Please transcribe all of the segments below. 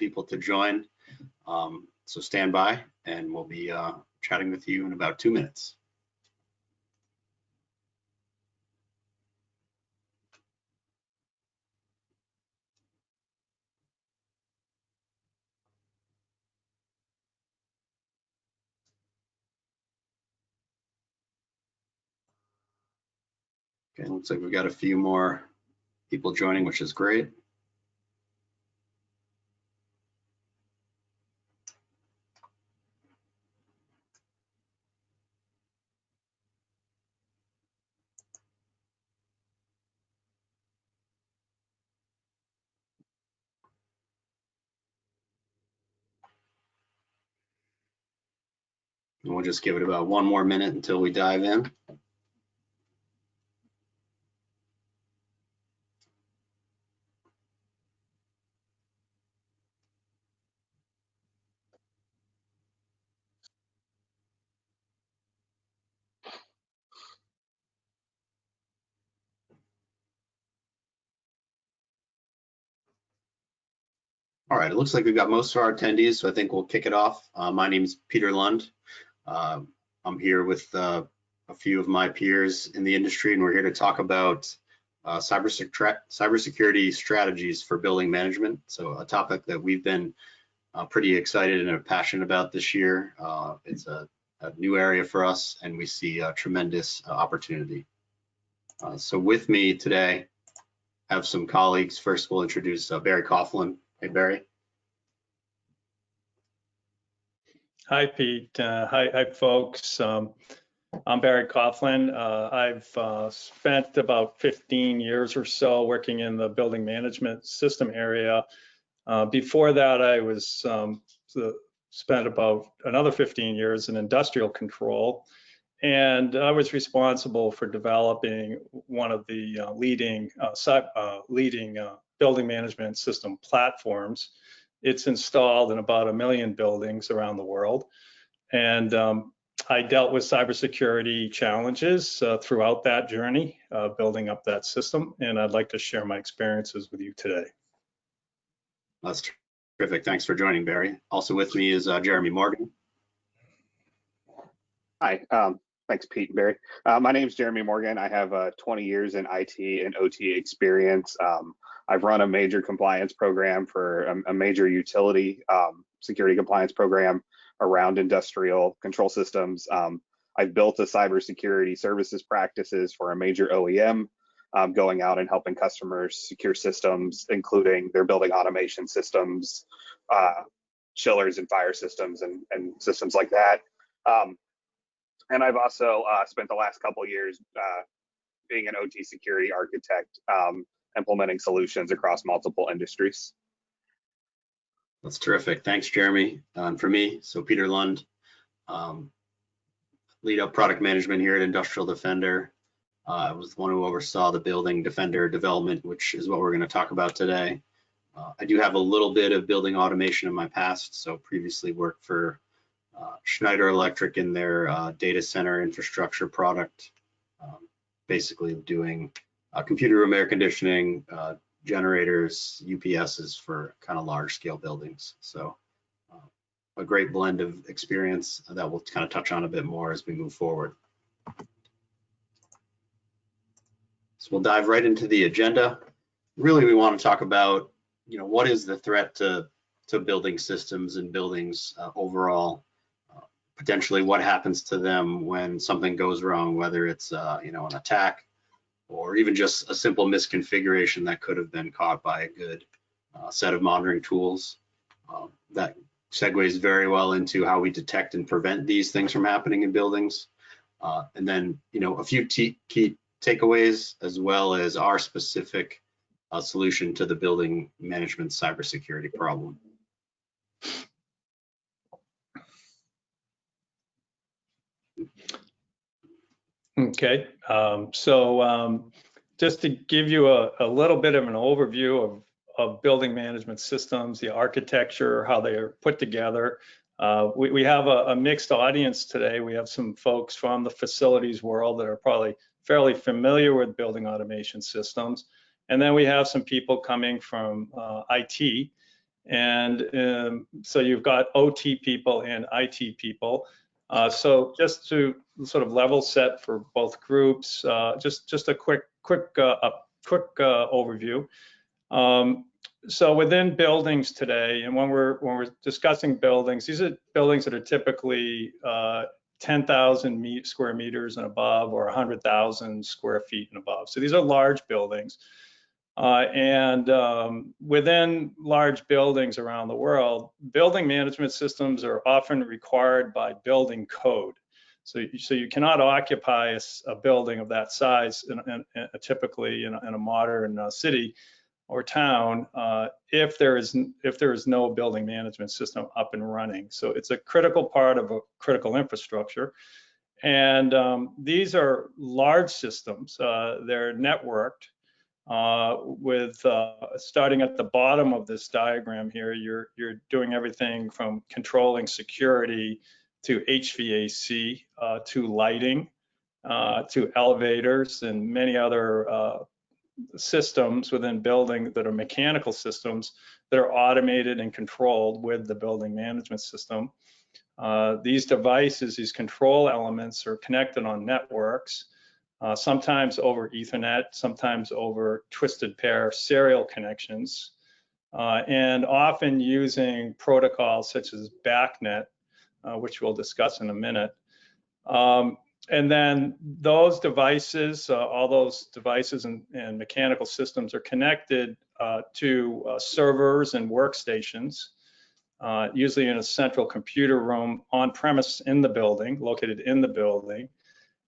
people to join. So stand by, and we'll be chatting with you in about 2 minutes. Okay, looks like we've got a few more people joining, which is great. And we'll just give it about 1 more minute until we dive in. All right, it looks like we've got most of our attendees, so I think we'll kick it off. My name is Peter Lund. I'm here with a few of my peers in the industry, and we're here to talk about cybersecurity strategies for building management. So a topic that we've been pretty excited and are passionate about this year. It's a new area for us, and we see a tremendous opportunity. So with me today, I have some colleagues. First, we'll introduce Barry Coughlin. Hey, Barry. Hi, Pete. Hi, folks. I'm Barry Coughlin. I've spent about 15 years or so working in the building management system area. Before that, I was spent about another 15 years in industrial control, and I was responsible for developing one of the leading building management system platforms. It's installed in about 1 million buildings around the world, and I dealt with cybersecurity challenges throughout that journey, building up that system, and I'd like to share my experiences with you today. That's terrific. Thanks for joining, Barry. Also with me is Jeremy Morgan. Hi, thanks, Pete and Barry. My name is Jeremy Morgan. I have 20 years in IT and OT experience. I've run a major compliance program for a major utility security compliance program around industrial control systems. I've built a cybersecurity services practices for a major OEM, going out and helping customers secure systems, including their building automation systems, chillers and fire systems, and systems like that. And I've also spent the last couple of years being an OT security architect, implementing solutions across multiple industries. That's terrific. Thanks, Jeremy. And for me, so Peter Lund, lead up product management here at Industrial Defender. I was the one who oversaw the Building Defender development, which is what we're going to talk about today. I do have a little bit of building automation in my past, so previously worked for Schneider Electric in their data center infrastructure product, basically doing computer room air conditioning, generators, UPSs for kind of large scale buildings. So a great blend of experience that we'll kind of touch on a bit more as we move forward. So we'll dive right into the agenda. Really, we want to talk about, what is the threat to building systems and buildings overall, potentially what happens to them when something goes wrong, whether it's, an attack or even just a simple misconfiguration that could have been caught by a good set of monitoring tools. That segues very well into how we detect and prevent these things from happening in buildings. And then, a few key takeaways, as well as our specific solution to the building management cybersecurity problem. Okay, so just to give you a little bit of an overview of building management systems, the architecture, how they are put together. We have a mixed audience today. We have some folks from the facilities world that are probably fairly familiar with building automation systems. And then we have some people coming from IT. And so you've got OT people and IT people. So just to sort of level set for both groups, just a quick overview. So within buildings today, and when we're discussing buildings, these are buildings that are typically 10,000 square meters and above, or 100,000 square feet and above. So these are large buildings. Within large buildings around the world, building management systems are often required by building code. So you cannot occupy a building of that size typically in a modern city or town if there is no building management system up and running. So it's a critical part of a critical infrastructure. And these are large systems. They're networked. With starting at the bottom of this diagram here, you're doing everything from controlling security to HVAC to lighting to elevators and many other systems within building that are mechanical systems that are automated and controlled with the building management system. These devices, these control elements, are connected on networks. Sometimes over Ethernet, sometimes over twisted pair serial connections, and often using protocols such as BACnet, which we'll discuss in a minute. And then those devices, all those devices and mechanical systems are connected to servers and workstations, usually in a central computer room on premise in the building, located in the building.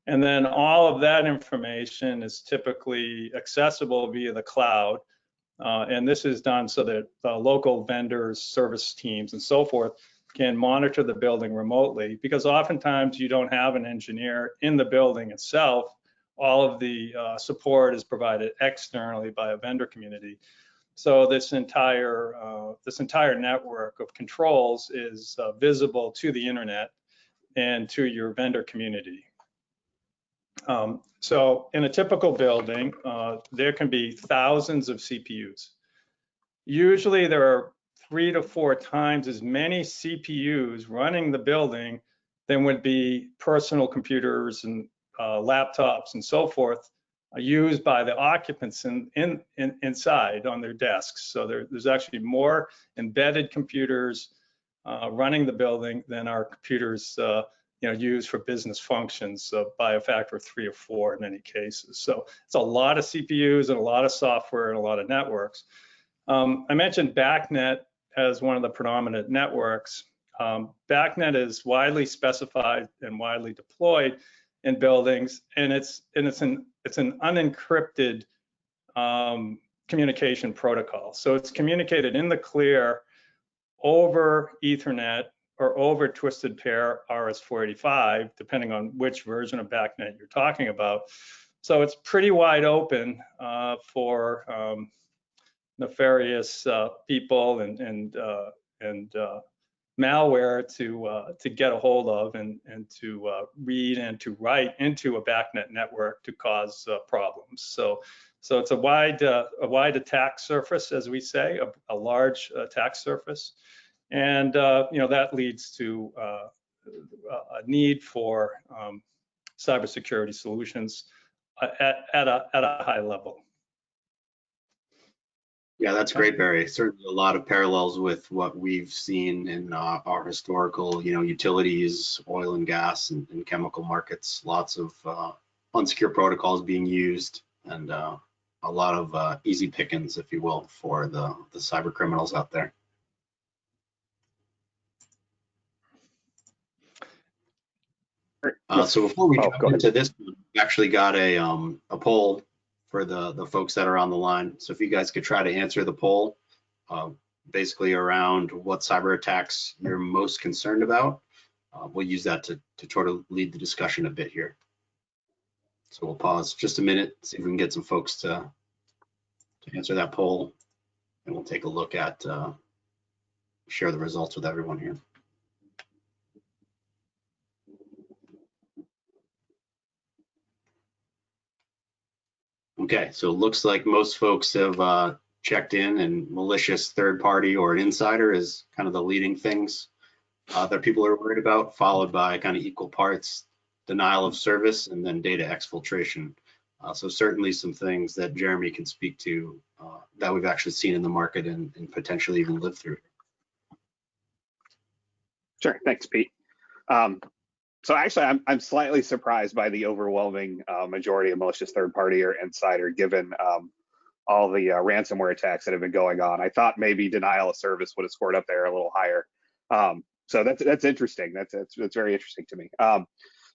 And then all of that information is typically accessible via the cloud. And this is done so that local vendors, service teams, and so forth can monitor the building remotely, because oftentimes you don't have an engineer in the building itself. All of the support is provided externally by a vendor community. So this entire network of controls is visible to the internet and to your vendor community. So in a typical building, there can be thousands of CPUs. Usually there are 3 to 4 times as many CPUs running the building than would be personal computers and laptops and so forth used by the occupants inside on their desks. So there's actually more embedded computers running the building than are computers used for business functions by a factor of 3 or 4 in many cases. So it's a lot of CPUs and a lot of software and a lot of networks. I mentioned BACnet as one of the predominant networks. BACnet is widely specified and widely deployed in buildings, and it's an unencrypted communication protocol. So it's communicated in the clear over Ethernet or over twisted pair RS-485, depending on which version of BACnet you're talking about. So it's pretty wide open for nefarious people and malware to get a hold of and to read and to write into a BACnet network to cause problems. So it's a wide attack surface, as we say, a large attack surface. And that leads to a need for cybersecurity solutions at a high level. Yeah, that's great, Barry. Certainly a lot of parallels with what we've seen in our historical, utilities, oil and gas, and chemical markets. Lots of unsecure protocols being used, and a lot of easy pickings, if you will, for the cyber criminals out there. So before we jump into this, we actually got a poll for the folks that are on the line. So if you guys could try to answer the poll, basically around what cyber attacks you're most concerned about, we'll use that to try to lead the discussion a bit here. So we'll pause just a minute, see if we can get some folks to answer that poll, and we'll take a look at share the results with everyone here. Okay, so it looks like most folks have checked in, and malicious third party or an insider is kind of the leading things that people are worried about, followed by kind of equal parts denial of service and then data exfiltration. So certainly some things that Jeremy can speak to that we've actually seen in the market and potentially even lived through. Sure, thanks, Pete. So actually, I'm slightly surprised by the overwhelming majority of malicious third party or insider, given all the ransomware attacks that have been going on. I thought maybe denial of service would have scored up there a little higher. So that's interesting. That's very interesting to me.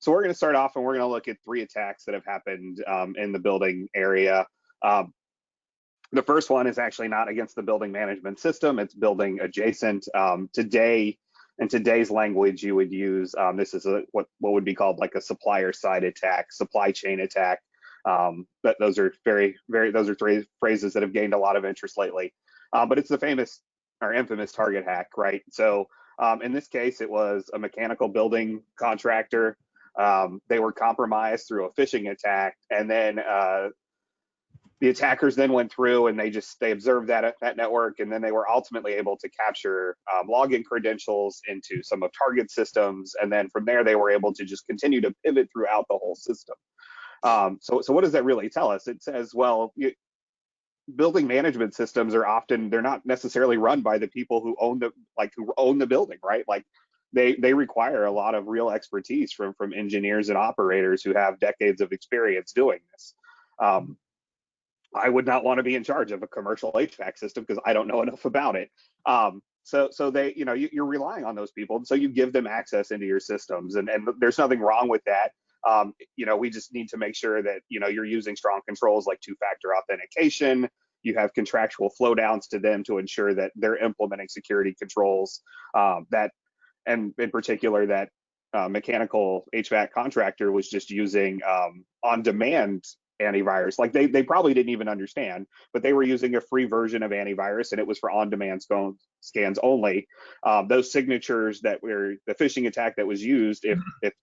So we're going to start off and we're going to look at 3 attacks that have happened in the building area. The first one is actually not against the building management system. It's building adjacent. Today, in today's language, you would use this is what would be called like a supplier side attack, supply chain attack. But those are those are 3 phrases that have gained a lot of interest lately. But it's the famous or infamous target hack, right? So in this case, it was a mechanical building contractor. They were compromised through a phishing attack, and then the attackers then went through and they observed that network, and then they were ultimately able to capture login credentials into some of target systems, and then from there they were able to just continue to pivot throughout the whole system. So what does that really tell us? It says, well, building management systems are often, they're not necessarily run by the people who own the building, right? Like they require a lot of real expertise from engineers and operators who have decades of experience doing this. I would not want to be in charge of a commercial HVAC system because I don't know enough about it. So they, you're relying on those people, so you give them access into your systems, and there's nothing wrong with that. We just need to make sure that you're using strong controls like 2-factor authentication. You have contractual flow downs to them to ensure that they're implementing security controls and in particular that mechanical HVAC contractor was just using on-demand antivirus. Like they probably didn't even understand, but they were using a free version of antivirus, and it was for on-demand scans only. Those signatures that were the phishing attack that was used, if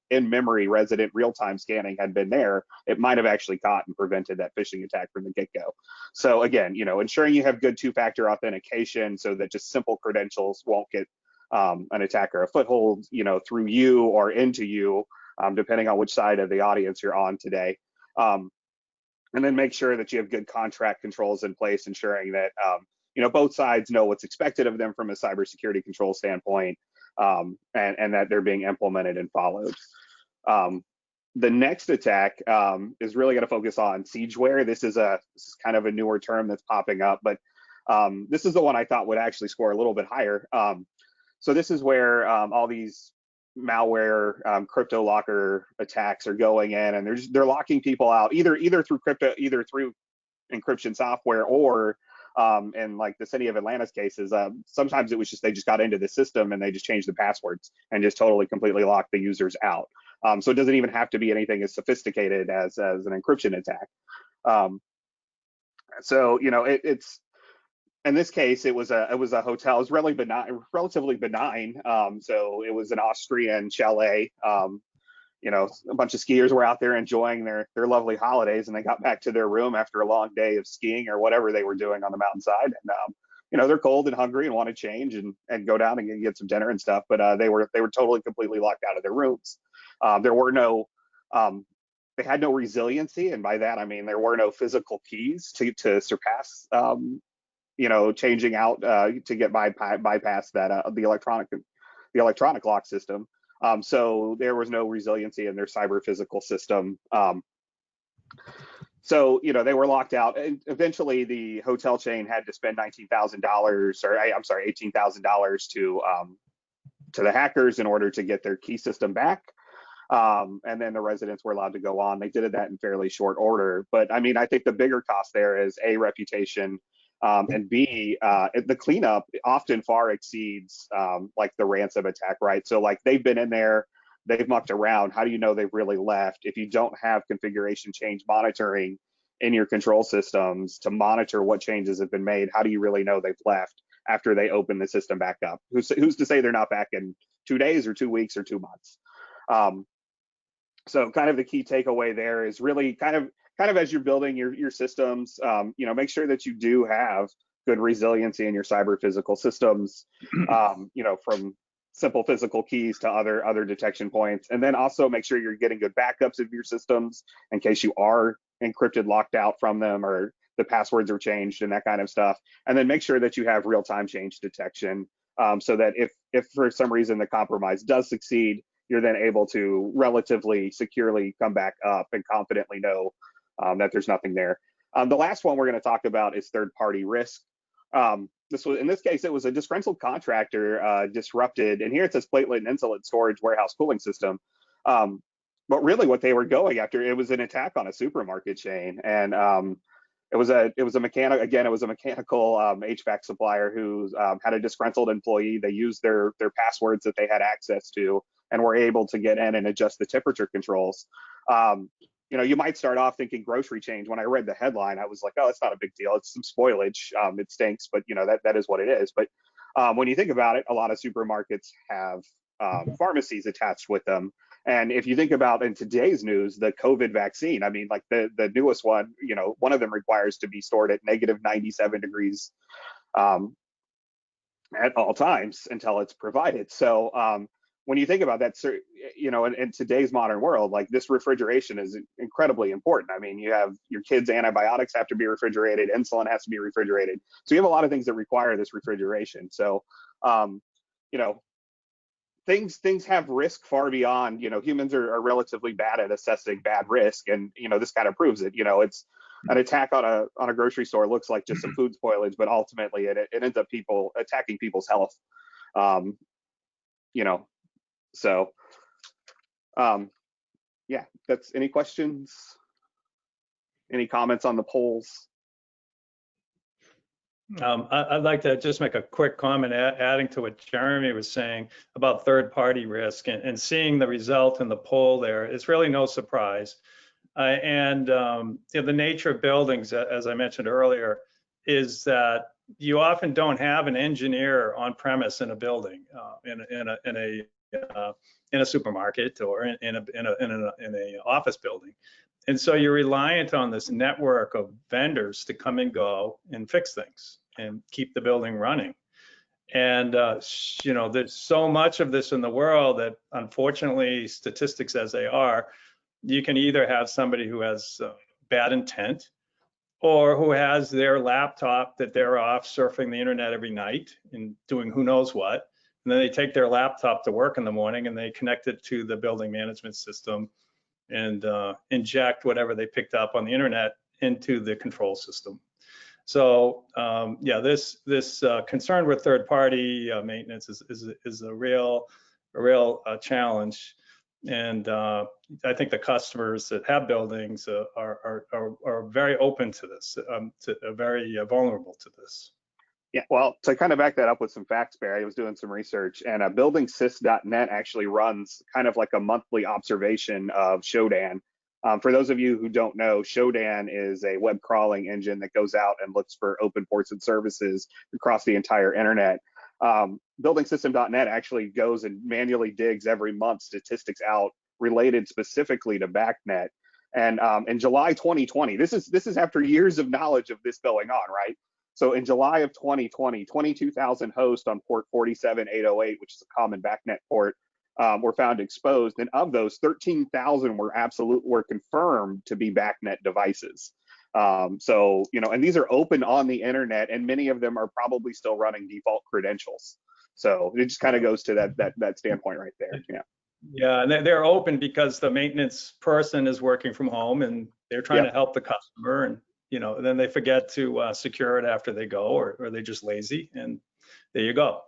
in-memory resident real-time scanning had been there, it might have actually caught and prevented that phishing attack from the get-go. So again, ensuring you have good 2-factor authentication so that just simple credentials won't get an attacker a foothold, through you or into you, depending on which side of the audience you're on today. And then make sure that you have good contract controls in place, ensuring that both sides know what's expected of them from a cybersecurity control standpoint, and that they're being implemented and followed. The next attack is really going to focus on siegeware. This is kind of a newer term that's popping up, but this is the one I thought would actually score a little bit higher. So this is where all these malware crypto locker attacks are going in, and they're locking people out either through encryption software, or in like the city of Atlanta's cases, sometimes it was just they just got into the system and they just changed the passwords and just totally completely locked the users out. So it doesn't even have to be anything as sophisticated as an encryption attack. It's in this case, it was a hotel. It was relatively benign. So it was an Austrian chalet. A bunch of skiers were out there enjoying their lovely holidays, and they got back to their room after a long day of skiing or whatever they were doing on the mountainside. And they're cold and hungry and want to change and go down and get some dinner and stuff. But they were totally completely locked out of their rooms. They had no resiliency, and by that I mean there were no physical keys to surpass. Changing out to get bypass that the electronic lock system. So there was no resiliency in their cyber physical system. So they were locked out, and eventually the hotel chain had to spend $18,000 to the hackers in order to get their key system back. And then the residents were allowed to go on. They did that in fairly short order. But I mean, I think the bigger cost there is A, reputation, and B, the cleanup often far exceeds like the ransom attack, right? So like they've been in there, they've mucked around. How do you know they've really left? If you don't have configuration change monitoring in your control systems to monitor what changes have been made, how do you really know they've left after they open the system back up? Who's to say they're not back in 2 days or 2 weeks or 2 months? So kind of the key takeaway there is really kind of as you're building your systems, make sure that you do have good resiliency in your cyber physical systems, you know, from simple physical keys to other detection points. And then also make sure you're getting good backups of your systems in case you are encrypted, locked out from them, or the passwords are changed and that kind of stuff. And then make sure that you have real-time change detection, so that if for some reason the compromise does succeed, you're then able to relatively securely come back up and confidently know that there's nothing there. The last one we're going to talk about is third-party risk. In this case, it was a disgruntled contractor disrupted, and here it says platelet and insulate storage warehouse cooling system. But really what they were going after, it was an attack on a supermarket chain. And it was a mechanical HVAC supplier who had a disgruntled employee. They used their passwords that they had access to and were able to get in and adjust the temperature controls. You know, you might start off thinking grocery chains. When I read the headline, I was like, oh, it's not a big deal. It's some spoilage. It stinks, but you know, that is what it is. But when you think about it, a lot of supermarkets have pharmacies attached with them. And if you think about in today's news, the COVID vaccine, I mean, like the newest one, you know, one of them requires to be stored at -97 degrees at all times until it's provided. So when you think about that, you know, in today's modern world, like this refrigeration is incredibly important. I mean, you have your kids' antibiotics have to be refrigerated, insulin has to be refrigerated. So you have a lot of things that require this refrigeration. So, you know, things have risk far beyond, you know, humans are relatively bad at assessing bad risk. And, you know, this kind of proves it. You know, it's an attack on a grocery store looks like just some food spoilage, but ultimately it ends up attacking people's health. You know, so yeah, that's any questions? Any comments on the polls? I'd like to just make a quick comment adding to what Jeremy was saying about third-party risk and seeing the result in the poll there. It's really no surprise. And you know, the nature of buildings, as I mentioned earlier, is that you often don't have an engineer on premise in a building, in a supermarket or in a office building. And so you're reliant on this network of vendors to come and go and fix things and keep the building running. And, you know, there's so much of this in the world that unfortunately, statistics as they are, you can either have somebody who has bad intent or who has their laptop that they're off surfing the internet every night and doing who knows what. And then they take their laptop to work in the morning and they connect it to the building management system and inject whatever they picked up on the internet into the control system. So yeah, this concern with third-party maintenance is a real challenge, and I think the customers that have buildings are very open to this, very vulnerable to this. Yeah, well, to kind of back that up with some facts, Barry, I was doing some research, and buildingsys.net actually runs kind of like a monthly observation of Shodan. For those of you who don't know, Shodan is a web crawling engine that goes out and looks for open ports and services across the entire internet. Buildingsystem.net actually goes and manually digs every month statistics out related specifically to BACnet. And in July 2020, this is after years of knowledge of this going on, right? So in July of 2020, 22,000 hosts on port 47808, which is a common BACnet port, were found exposed, and of those, 13,000 were confirmed to be BACnet devices. So, you know, and these are open on the internet, and many of them are probably still running default credentials. So it just kind of goes to that standpoint right there. Yeah. Yeah, and they're open because the maintenance person is working from home and they're trying to help the customer, and you know, then they forget to secure it after they go, or they're just lazy, and there you go.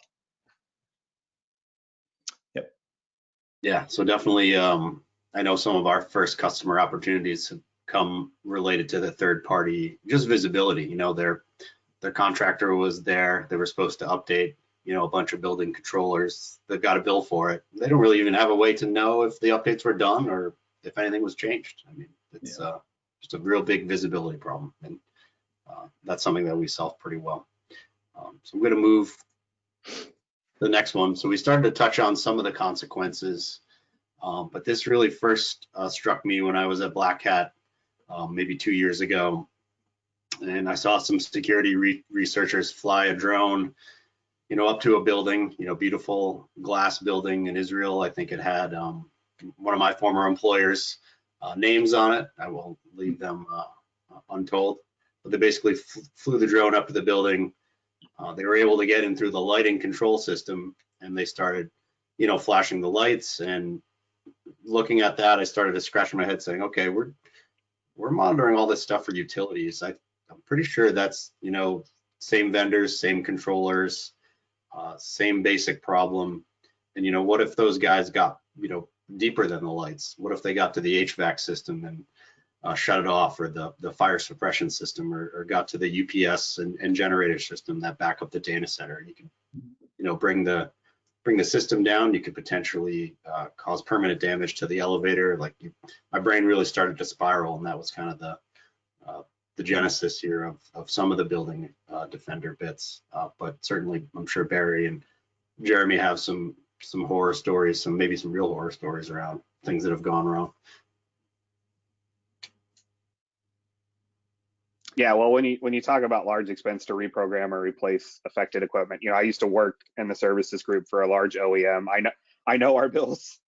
Yep. Yeah, so definitely, I know some of our first customer opportunities have come related to the third party, just visibility. You know, their contractor was there, they were supposed to update, you know, a bunch of building controllers that got a bill for it. They don't really even have a way to know if the updates were done or if anything was changed. I mean, it's just a real big visibility problem, and that's something that we solve pretty well. So I'm going to move to the next one. So we started to touch on some of the consequences, but this really first struck me when I was at Black Hat maybe 2 years ago. and I saw some security researchers fly a drone, up to a building, beautiful glass building in Israel. I think it had one of my former employers' names on it. I will leave them untold. But they basically flew the drone up to the building. They were able to get in through the lighting control system, and they started, flashing the lights. And looking at that, I started to scratch my head, saying, "Okay, we're monitoring all this stuff for utilities. I'm pretty sure that's, same vendors, same controllers, same basic problem. And what if those guys got, deeper than the lights? What if they got to the HVAC system and shut it off, or the fire suppression system, or got to the UPS and generator system that back up the data center? You can, bring the system down. You could potentially cause permanent damage to the elevator. My brain really started to spiral, and that was kind of the genesis here of some of the building defender bits. But certainly, I'm sure Barry and Jeremy have some horror stories, maybe some real horror stories around things that have gone wrong. Yeah, well, when you talk about large expense to reprogram or replace affected equipment, I used to work in the services group for a large OEM. I know our bills.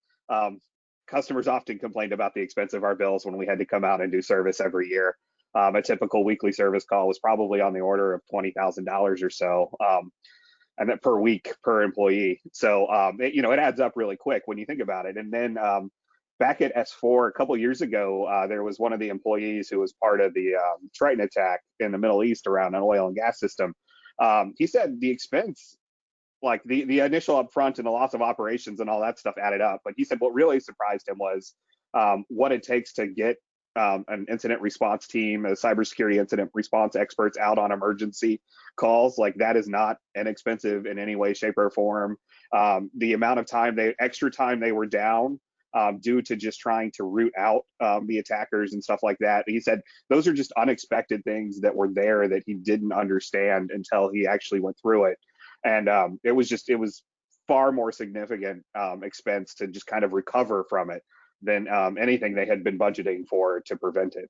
Customers often complained about the expense of our bills when we had to come out and do service every year. A typical weekly service call was probably on the order of $20,000 or so, and that per week per employee. So it adds up really quick when you think about it. And then back at S4 a couple years ago, there was one of the employees who was part of the Triton attack in the Middle East around an oil and gas system. He said the expense, like the initial upfront and the loss of operations and all that stuff added up. But he said what really surprised him was what it takes to get an incident response team, a cybersecurity incident response experts out on emergency calls. Like, that is not inexpensive in any way, shape, or form. The amount of extra time they were down due to just trying to root out the attackers and stuff like that. He said those are just unexpected things that were there that he didn't understand until he actually went through it. And it was far more significant expense to just kind of recover from it than anything they had been budgeting for to prevent it.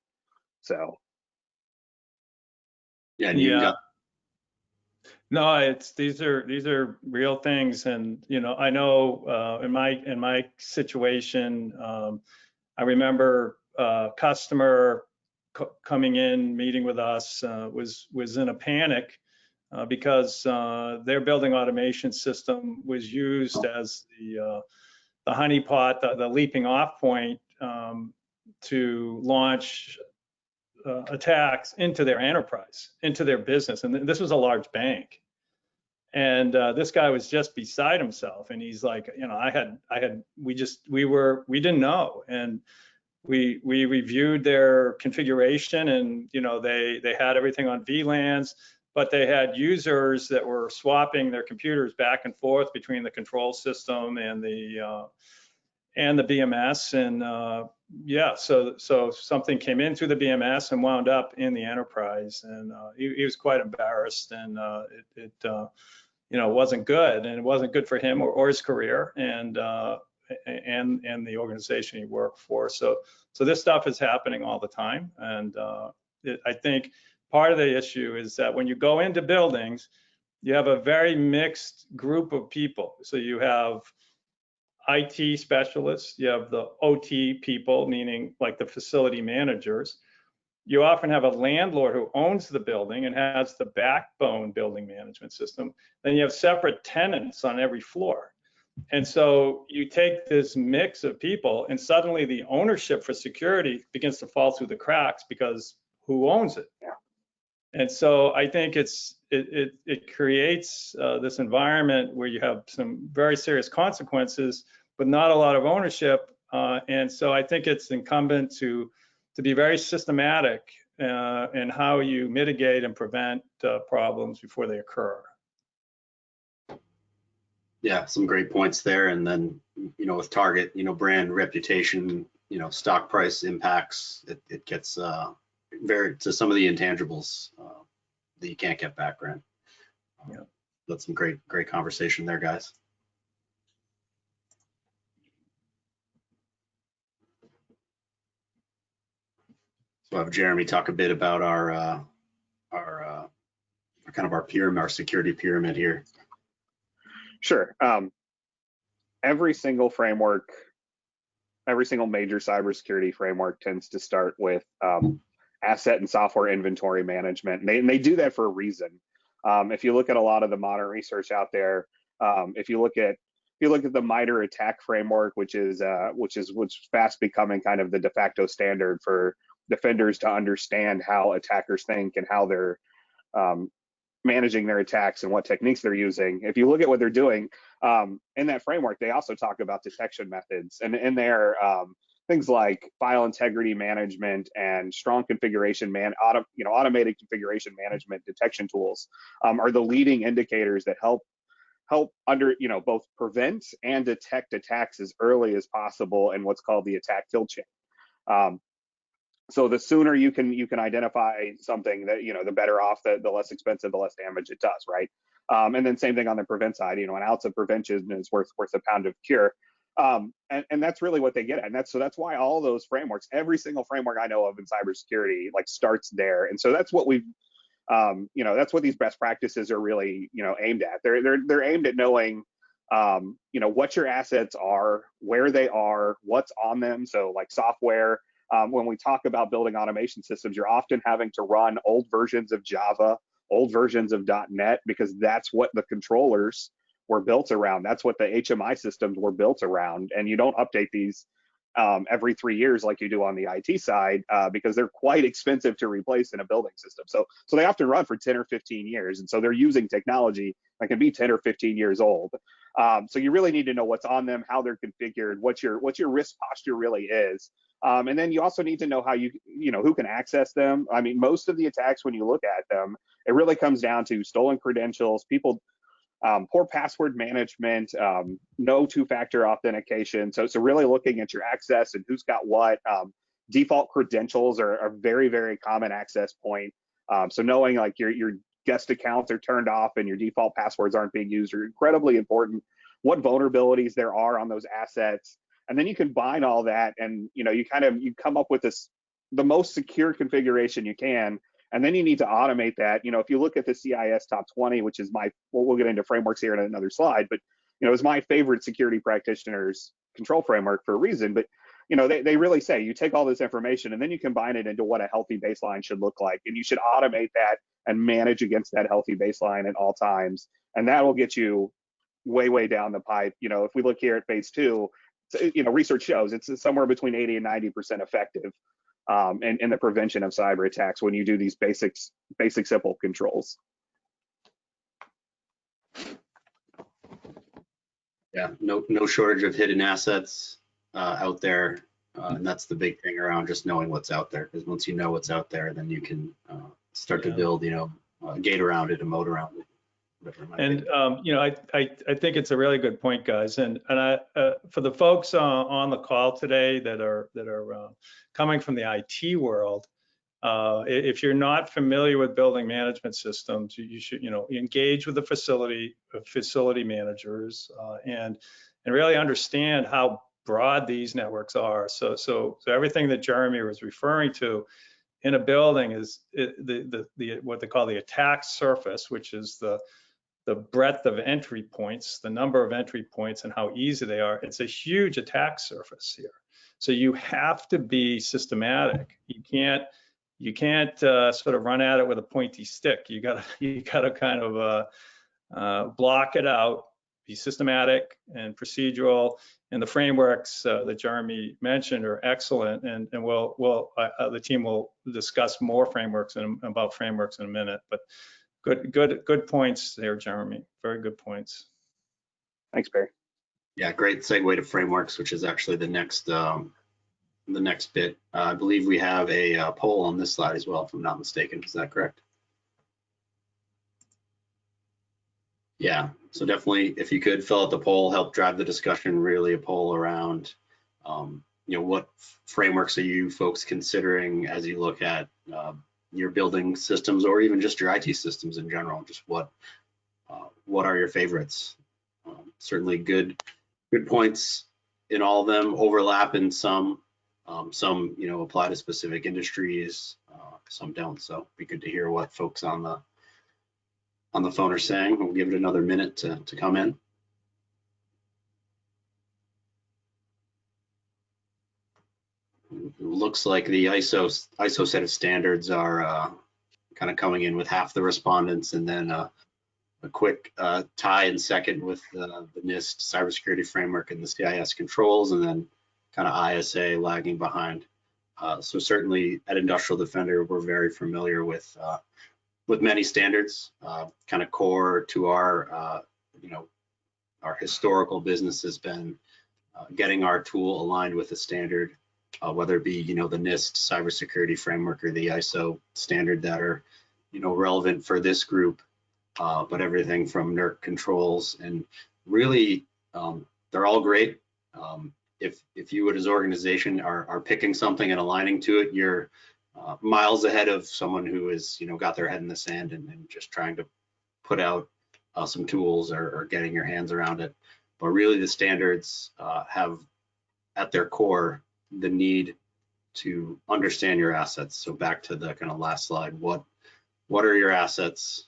So yeah. No, these are real things, and I know in my situation, I remember a customer coming in, meeting with us, was in a panic because their building automation system was used as the honeypot, the leaping off point to launch attacks into their enterprise, into their business. And this was a large bank. And this guy was just beside himself. And he's like, we didn't know. And we reviewed their configuration, and they had everything on VLANs, but they had users that were swapping their computers back and forth between the control system and the BMS. And so something came in through the BMS and wound up in the enterprise, and he was quite embarrassed, and it wasn't good, and it wasn't good for him or his career, and the organization he worked for. So this stuff is happening all the time, and I think part of the issue is that when you go into buildings, you have a very mixed group of people. So you have IT specialists, you have the OT people, meaning like the facility managers. You often have a landlord who owns the building and has the backbone building management system. Then you have separate tenants on every floor. And so you take this mix of people, and suddenly the ownership for security begins to fall through the cracks, because who owns it? Yeah. And so I think it creates this environment where you have some very serious consequences, but not a lot of ownership. And so I think it's incumbent to be very systematic in how you mitigate and prevent problems before they occur. Yeah, some great points there. And then, with Target, brand reputation, stock price impacts, it gets very to some of the intangibles that you can't get back, Grant. Yeah. That's some great conversation there, guys. So I'll have Jeremy talk a bit about our kind of our pyramid, our security pyramid here? Sure. Every single framework, every single major cybersecurity framework tends to start with asset and software inventory management. And they do that for a reason. If you look at a lot of the modern research out there, if you look at the Mitre attack framework, which is fast becoming kind of the de facto standard for defenders to understand how attackers think and how they're managing their attacks and what techniques they're using. If you look at what they're doing in that framework, they also talk about detection methods, and in there things like file integrity management and strong configuration automated configuration management detection tools are the leading indicators that help both prevent and detect attacks as early as possible in what's called the attack kill chain. So the sooner you can identify something, that the better off, the less expensive, the less damage it does, right? And then same thing on the prevent side. An ounce of prevention is worth a pound of cure. And that's really what they get at. And that's why all those frameworks, every single framework I know of in cybersecurity, starts there. And so that's what we've that's what these best practices are really aimed at. They're aimed at knowing what your assets are, where they are, what's on them. So like software. When we talk about building automation systems, you're often having to run old versions of Java, old versions of .NET, because that's what the controllers were built around. That's what the HMI systems were built around. And you don't update these every 3 years like you do on the IT side, because they're quite expensive to replace in a building system. So they often run for 10 or 15 years. And so they're using technology that can be 10 or 15 years old. So you really need to know what's on them, how they're configured, what your risk posture really is. And then you also need to know how who can access them. I mean, most of the attacks, when you look at them, it really comes down to stolen credentials, poor password management, no two-factor authentication. So really looking at your access and who's got what. Default credentials are a very, very common access point. So knowing like your guest accounts are turned off and your default passwords aren't being used are incredibly important. What vulnerabilities there are on those assets. And then you combine all that, and you come up with the most secure configuration you can, and then you need to automate that. If you look at the CIS Top 20, which is we'll get into frameworks here in another slide, but it's my favorite security practitioners control framework for a reason. But they really say you take all this information and then you combine it into what a healthy baseline should look like, and you should automate that and manage against that healthy baseline at all times, and that will get you way down the pipe. If we look here at phase 2. Research shows it's somewhere between 80 and 90% effective in the prevention of cyber attacks when you do these basic simple controls. Yeah, no shortage of hidden assets out there, and that's the big thing around just knowing what's out there. Because once you know what's out there, then you can start to build, a gate around it, a moat around it. And I think it's a really good point, guys. And for the folks on the call today that are coming from the IT world, if you're not familiar with building management systems, you should engage with the facility managers and really understand how broad these networks are. So everything that Jeremy was referring to in a building is what they call the attack surface, which is the breadth of entry points, the number of entry points, and how easy they are. It's a huge attack surface here. So you have to be systematic. You can't sort of run at it with a pointy stick. You gotta kind of block it out, be systematic and procedural. And the frameworks that Jeremy mentioned are excellent. And the team will discuss more frameworks about frameworks in a minute. But good points there, Jeremy. Very good points. Thanks, Barry. Yeah, great segue to frameworks, which is actually the next bit. I believe we have a poll on this slide as well, if I'm not mistaken. Is that correct? Yeah, so definitely, if you could fill out the poll, help drive the discussion. Really, a poll around, what frameworks are you folks considering as you look at your building systems, or even just your IT systems in general? Just what are your favorites? Certainly good points in all of them, overlap in some apply to specific industries, some don't. So it'd be good to hear what folks on the phone are saying. We'll give it another minute to come in. It looks like the ISO set of standards are kind of coming in with half the respondents, and then a quick tie in second with the NIST cybersecurity framework and the CIS controls, and then kind of ISA lagging behind. So certainly at Industrial Defender, we're very familiar with many standards, kind of core to our, our historical business has been getting our tool aligned with a standard, whether it be, the NIST cybersecurity framework or the ISO standard that are, relevant for this group, but everything from NERC controls, and really they're all great. If you as an organization are picking something and aligning to it, you're miles ahead of someone who is, got their head in the sand and just trying to put out some tools or getting your hands around it. But really the standards have at their core the need to understand your assets. So back to the kind of last slide, what are your assets?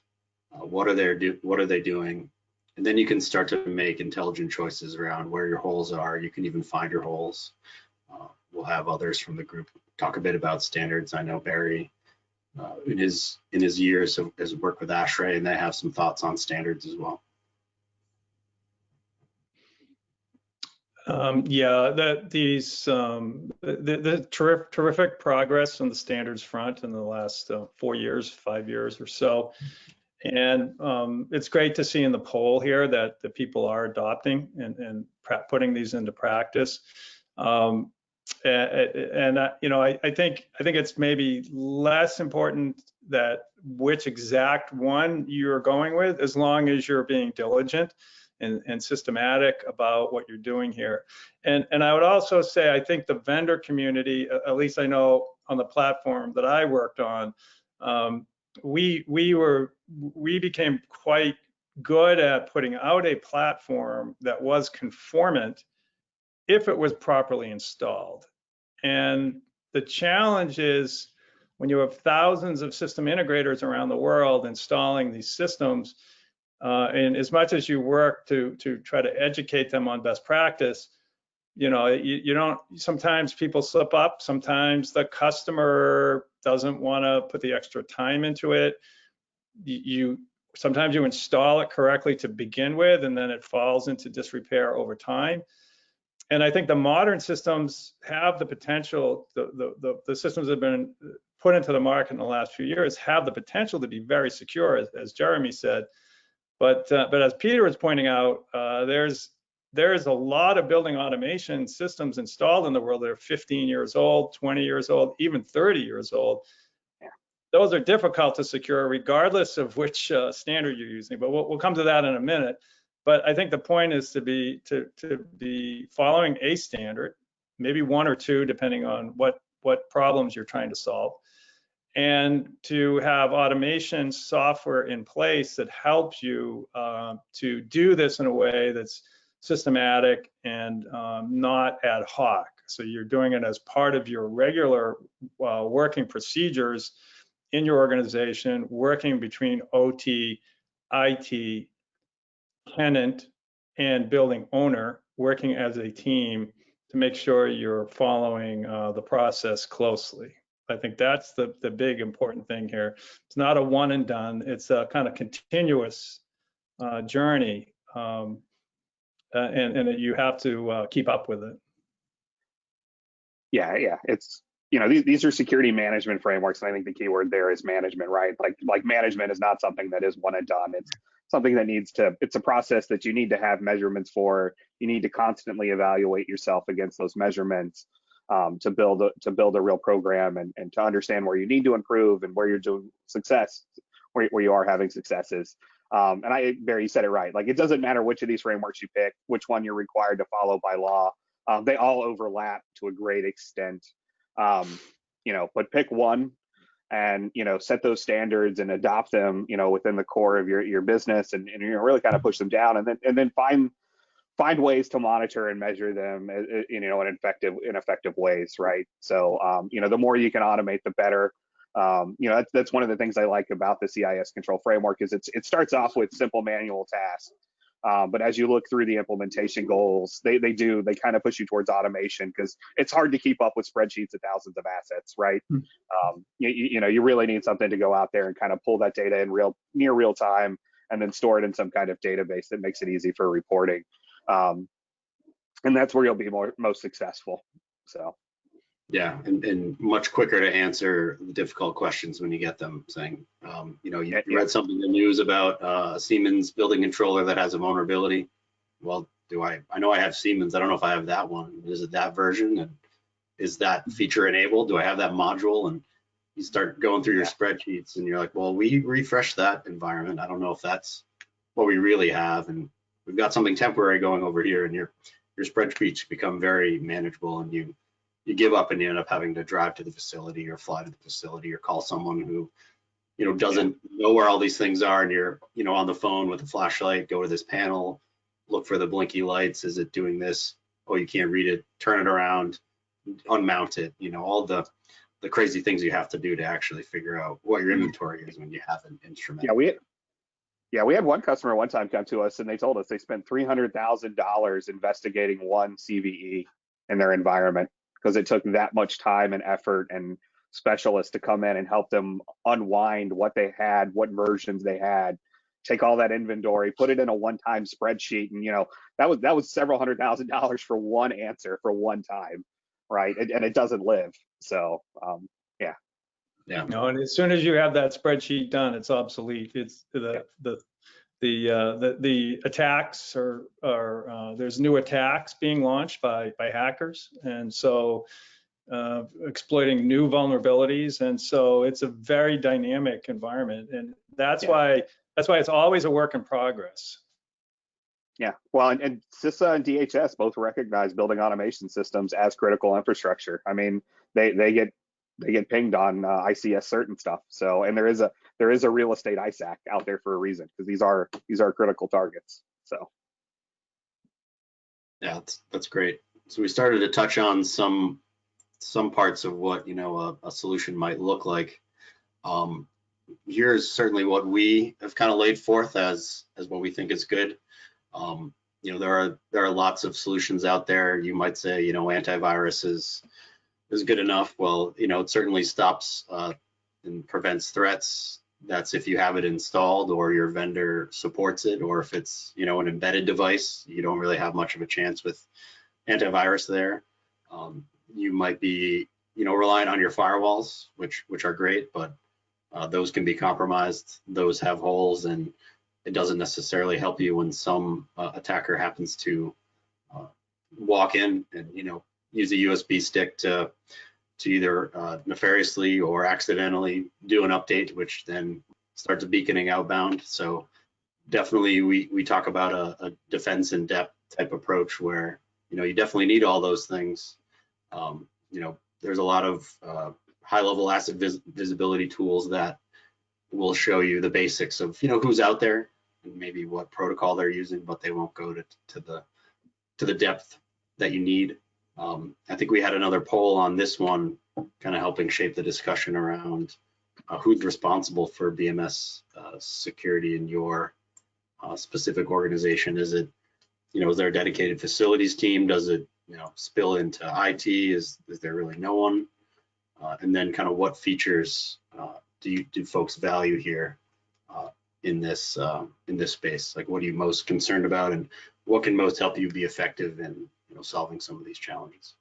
What are they doing? And then you can start to make intelligent choices around where your holes are. You can even find your holes. We'll have others from the group talk a bit about standards. I know Barry, in his years, has worked with ASHRAE, and they have some thoughts on standards as well. The terrific progress on the standards front in the last 4 years, 5 years or so. And it's great to see in the poll here that the people are adopting and putting these into practice. I think it's maybe less important that which exact one you're going with, as long as you're being diligent and systematic about what you're doing here. And I would also say, I think the vendor community, at least I know on the platform that I worked on, we became quite good at putting out a platform that was conformant if it was properly installed. And the challenge is when you have thousands of system integrators around the world installing these systems, and as much as you work to try to educate them on best practice, you don't, sometimes people slip up, sometimes the customer doesn't want to put the extra time into it. Sometimes you install it correctly to begin with, and then it falls into disrepair over time. And I think the modern systems have the potential, the systems that have been put into the market in the last few years have the potential to be very secure, as Jeremy said. But as Peter was pointing out, there's a lot of building automation systems installed in the world that are 15 years old, 20 years old, even 30 years old. Those are difficult to secure regardless of which standard you're using, but we'll come to that in a minute. But I think the point is to be following a standard, maybe one or two, depending on what problems you're trying to solve, and to have automation software in place that helps you to do this in a way that's systematic and not ad hoc. So you're doing it as part of your regular working procedures in your organization, working between OT, IT, tenant, and building owner, working as a team to make sure you're following the process closely. I think that's the big important thing here. It's not a one and done. It's a kind of continuous journey, and that you have to keep up with it. Yeah. It's, these are security management frameworks, and I think the key word there is management, right? Like management is not something that is one and done. It's something that it's a process that you need to have measurements for. You need to constantly evaluate yourself against those measurements to build a real program and to understand where you need to improve and where you're doing success, where you are having successes. And Barry, you said it right. Like, it doesn't matter which of these frameworks you pick, which one you're required to follow by law. They all overlap to a great extent. But pick one and, set those standards and adopt them, within the core of your business, and really kind of push them down, and then find ways to monitor and measure them, in effective ways, right? So, the more you can automate, the better. That's one of the things I like about the CIS control framework is it starts off with simple manual tasks. But as you look through the implementation goals, they kind of push you towards automation because it's hard to keep up with spreadsheets of thousands of assets, right? You really need something to go out there and kind of pull that data in near real time and then store it in some kind of database that makes it easy for reporting. And that's where you'll be most successful. So. Yeah, and much quicker to answer the difficult questions when you get them. Saying, you read something in the news about a Siemens building controller that has a vulnerability. Well, I know I have Siemens. I don't know if I have that one. Is it that version? And is that feature enabled? Do I have that module? And you start going through your spreadsheets, and you're like, well, we refreshed that environment. I don't know if that's what we really have, and we've got something temporary going over here, and your spreadsheets become very manageable, and you give up and you end up having to drive to the facility or fly to the facility or call someone who, doesn't know where all these things are, and you're, on the phone with a flashlight, go to this panel, look for the blinky lights. Is it doing this? Oh, you can't read it. Turn it around, unmount it. All the crazy things you have to do to actually figure out what your inventory is when you have an instrument. We had one customer one time come to us and they told us they spent $300,000 investigating one CVE in their environment because it took that much time and effort and specialists to come in and help them unwind what they had, what versions they had, take all that inventory, put it in a one-time spreadsheet, and that was several $100,000 for one answer for one time, right? And it doesn't live. So Yeah. No, and as soon as you have that spreadsheet done, it's obsolete. It's the attacks are there's new attacks being launched by hackers, and so exploiting new vulnerabilities, and so it's a very dynamic environment, and that's why it's always a work in progress. Yeah, well, and CISA and DHS both recognize building automation systems as critical infrastructure. I mean, they get pinged on ICS certain stuff. So, and there is a real estate ISAC out there for a reason because these are critical targets. So, yeah, that's great. So we started to touch on some parts of what a solution might look like. Here's certainly what we have kind of laid forth as what we think is good. There are lots of solutions out there. You might say antivirus is good enough. Well, it certainly stops and prevents threats. That's if you have it installed or your vendor supports it, or if it's an embedded device, you don't really have much of a chance with antivirus there. You might be relying on your firewalls, which are great, but those can be compromised. Those have holes, and it doesn't necessarily help you when some attacker happens to walk in and use a USB stick to either nefariously or accidentally do an update, which then starts beaconing outbound. So definitely we talk about a defense in depth type approach where you definitely need all those things. There's a lot of high level asset visibility tools that will show you the basics of who's out there and maybe what protocol they're using, but they won't go to the depth that you need. I think we had another poll on this one, kind of helping shape the discussion around who's responsible for BMS security in your specific organization. Is it, is there a dedicated facilities team? Does it, spill into IT? Is there really no one? And then kind of what features do folks value here in this space? Like, what are you most concerned about, and what can most help you be effective in solving some of these challenges?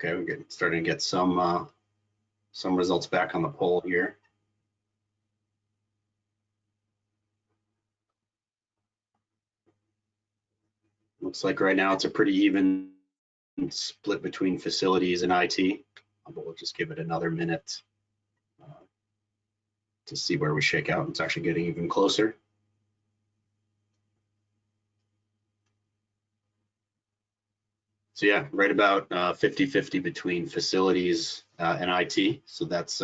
Okay, we're starting to get some results back on the poll here. Looks like right now it's a pretty even split between facilities and IT, but we'll just give it another minute to see where we shake out. It's actually getting even closer. So yeah, right about 50-50 between facilities and IT. So that's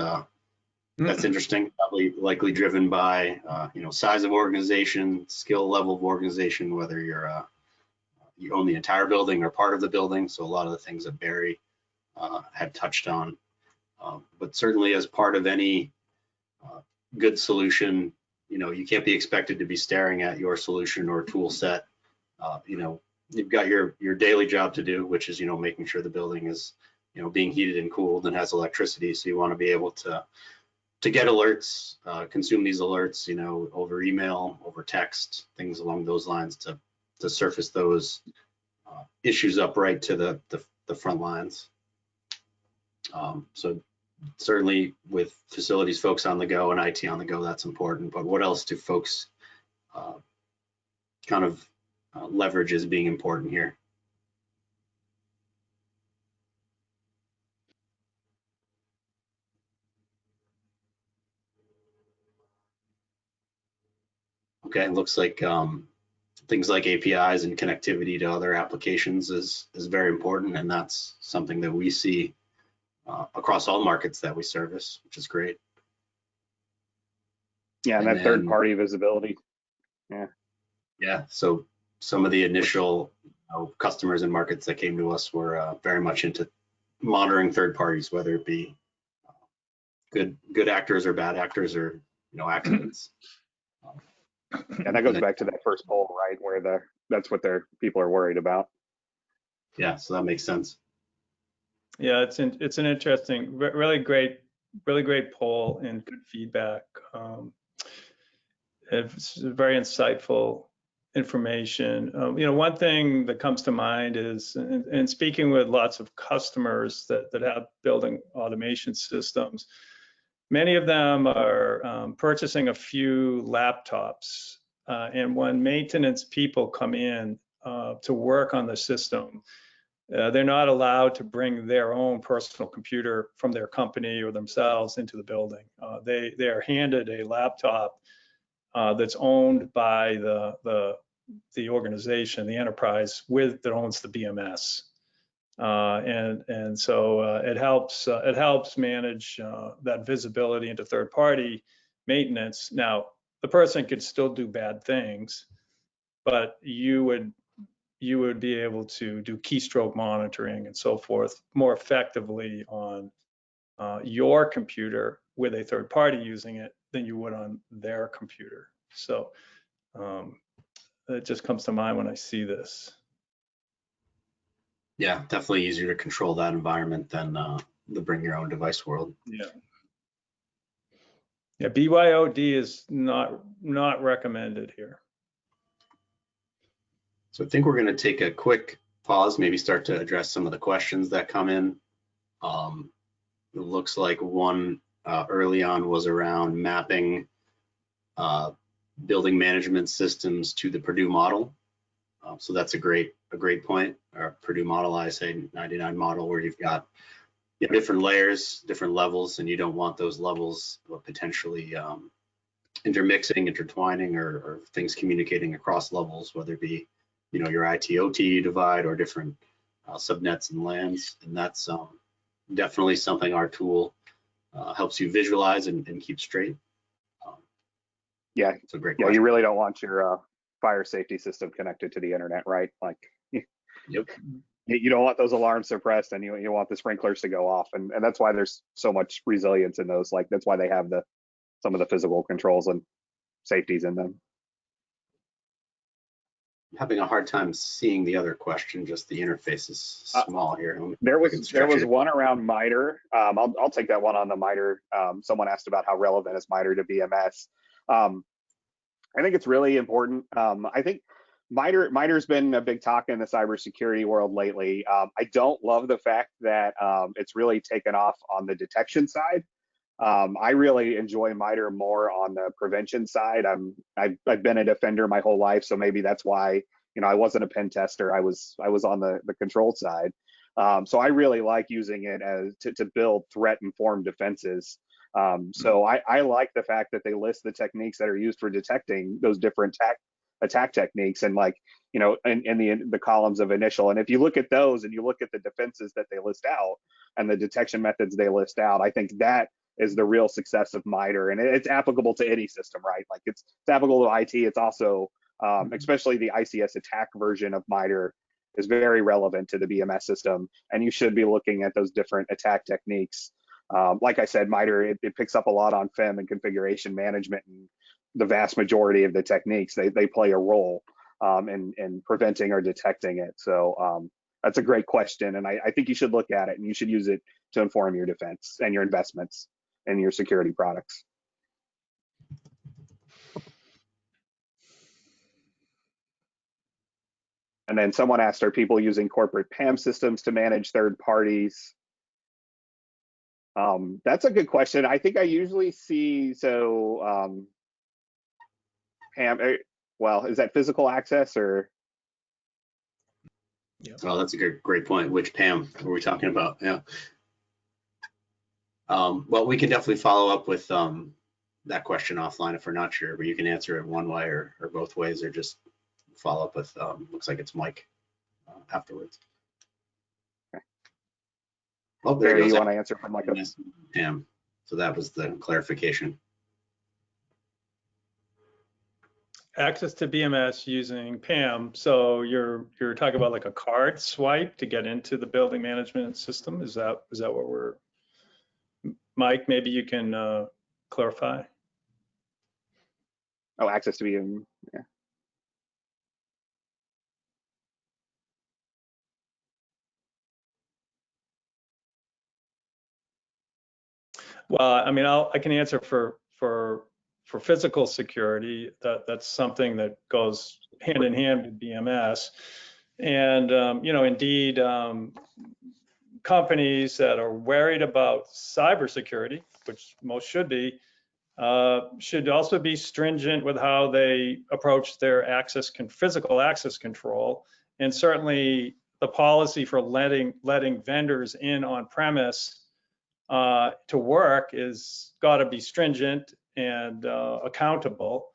That's interesting. Probably likely driven by size of organization, skill level of organization, whether you own the entire building or part of the building. So a lot of the things that Barry had touched on, but certainly as part of any good solution, you can't be expected to be staring at your solution or tool set. You've got your daily job to do, which is making sure the building is being heated and cooled and has electricity. So you want to be able to get alerts, consume these alerts, over email, over text, things along those lines to surface those issues up right to the front lines. So certainly with facilities folks on the go and IT on the go, that's important. But what else do folks kind of leverage as being important here? Okay, looks like things like APIs and connectivity to other applications is very important, and that's something that we see across all markets that we service, which is great. Yeah, and that third-party visibility. Yeah, so some of the initial customers and markets that came to us were very much into monitoring third parties, whether it be good actors or bad actors or accidents. And that goes back to that first poll, right, where that's what people are worried about. Yeah, so that makes sense. Yeah, it's an interesting, really great poll and good feedback. It's very insightful information. One thing that comes to mind is, and speaking with lots of customers that have building automation systems, many of them are purchasing a few laptops, and when maintenance people come in to work on the system, they're not allowed to bring their own personal computer from their company or themselves into the building. They are handed a laptop that's owned by the organization, the enterprise that owns the BMS, and so it helps manage that visibility into third-party maintenance. Now, the person could still do bad things, but you would be able to do keystroke monitoring and so forth more effectively on your computer with a third party using it than you would on their computer. So it just comes to mind when I see this. Yeah, definitely easier to control that environment than the bring your own device world. Yeah. Yeah, BYOD is not recommended here. So I think we're going to take a quick pause, maybe start to address some of the questions that come in. It looks like one early on was around mapping building management systems to the Purdue model. So that's a great point. Our Purdue model, ISA 99 model, where you've got different layers, different levels, and you don't want those levels potentially intermixing, intertwining, or things communicating across levels, whether it be your IT/OT divide or different subnets and LANs. And that's definitely something our tool helps you visualize and keep straight. Yeah, it's a great question. Yeah, you really don't want your fire safety system connected to the internet, right? Like, yep. You don't want those alarms suppressed, and you want the sprinklers to go off, and that's why there's so much resilience in those. Like, that's why they have some of the physical controls and safeties in them. I'm having a hard time seeing the other question. Just the interface is small here. There was one around Mitre. I'll take that one on the Mitre. Someone asked about how relevant is Mitre to BMS. I think it's really important. I think Mitre's been a big talk in the cybersecurity world lately. I don't love the fact that it's really taken off on the detection side. I really enjoy Mitre more on the prevention side. I've been a defender my whole life, so maybe that's why I wasn't a pen tester. I was on the control side. So I really like using it to build threat-informed defenses. So I like the fact that they list the techniques that are used for detecting those different attack techniques, and in the columns of initial. And if you look at those and you look at the defenses that they list out and the detection methods they list out, I think that is the real success of Mitre, and it's applicable to any system, right? Like it's applicable to IT. It's also, especially the ICS attack version of Mitre, is very relevant to the BMS system, and you should be looking at those different attack techniques. Like I said, Mitre, it picks up a lot on FIM and configuration management, and the vast majority of the techniques, they play a role in preventing or detecting it. So that's a great question, and I think you should look at it, and you should use it to inform your defense and your investments and your security products. And then someone asked, are people using corporate PAM systems to manage third parties? That's a good question. I think I usually see, PAM, well, is that physical access or? Yeah. Oh, that's a great point. Which PAM are we talking about? Yeah. Well, we can definitely follow up with that question offline if we're not sure, but you can answer it one way or both ways, or just follow up with, looks like it's Mike afterwards. Okay. Oh, there Barry, goes. you want to answer from like a PAM. So that was the clarification. Access to BMS using PAM. So you're talking about like a card swipe to get into the building management system. Is that what we're? Mike, maybe you can clarify. Oh, access to BMS. Yeah. Well, I mean, I can answer for physical security. That's something that goes hand in hand with BMS, and indeed, companies that are worried about cybersecurity, which most should be, should also be stringent with how they approach their physical access control, and certainly the policy for letting vendors in on premise to work is got to be stringent and accountable.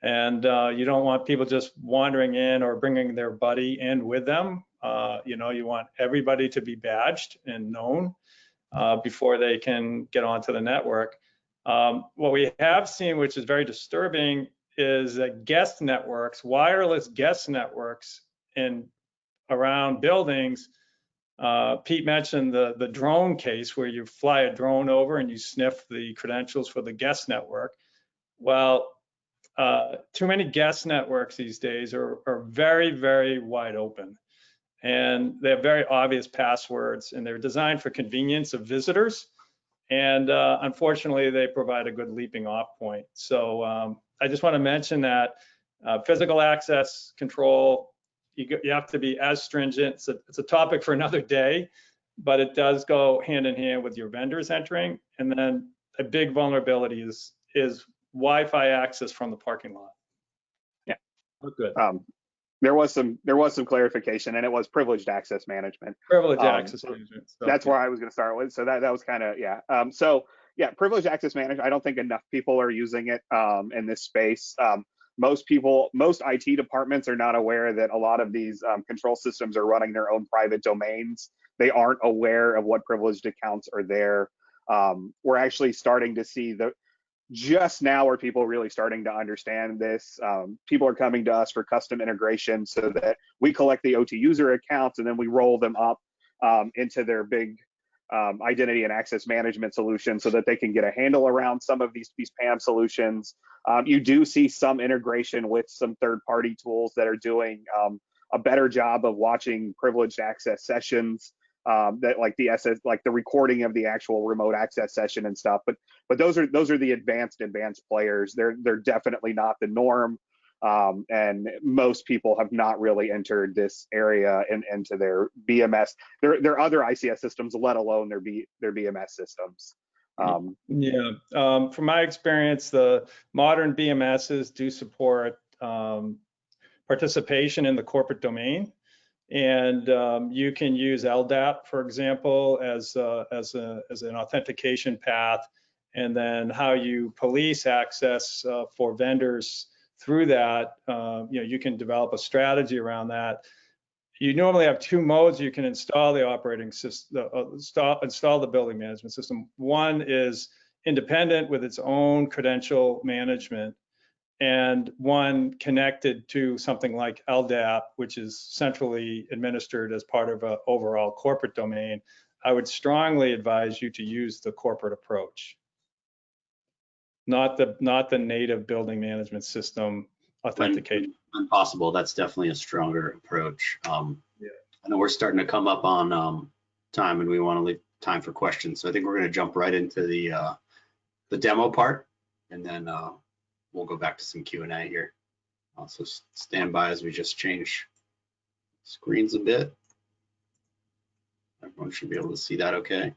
And you don't want people just wandering in or bringing their buddy in with them. You want everybody to be badged and known before they can get onto the network. What we have seen, which is very disturbing, is that guest networks, wireless guest networks around buildings. Pete mentioned the drone case where you fly a drone over and you sniff the credentials for the guest network. Well, too many guest networks these days are very, very wide open. And they have very obvious passwords, and they're designed for convenience of visitors. And unfortunately, they provide a good leaping off point. So I just want to mention that physical access control, you have to be as stringent. It's a topic for another day, but it does go hand in hand with your vendors entering. And then a big vulnerability is Wi-Fi access from the parking lot. Yeah, we're good. There was some clarification, and it was privileged access management. Privileged access management. So, that's where I was going to start with. So that was kind of, yeah. So privileged access management. I don't think enough people are using it in this space. Most IT departments are not aware that a lot of these control systems are running their own private domains. They aren't aware of what privileged accounts are there. We're actually starting to see just now are people really starting to understand this. People are coming to us for custom integration so that we collect the OT user accounts and then we roll them up into their big identity and access management solution so that they can get a handle around some of these PAM solutions. You do see some integration with some third-party tools that are doing a better job of watching privileged access sessions. That like the recording of the actual remote access session and stuff, but those are the advanced players. They're definitely not the norm, and most people have not really entered this area into their BMS, their other ICS systems, let alone their BMS systems. From my experience, the modern BMSs do support participation in the corporate domain. And you can use LDAP, for example, as an authentication path, and then how you police access for vendors through that. You can develop a strategy around that. You normally have two modes you can install the operating system, install the building management system. One is independent with its own credential management, and one connected to something like LDAP, which is centrally administered as part of an overall corporate domain, I would strongly advise you to use the corporate approach, not the native building management system authentication. When possible, that's definitely a stronger approach. I know we're starting to come up on time, and we want to leave time for questions. So I think we're going to jump right into the demo part, and then we'll go back to some Q&A here. So stand by as we just change screens a bit. Everyone should be able to see that okay.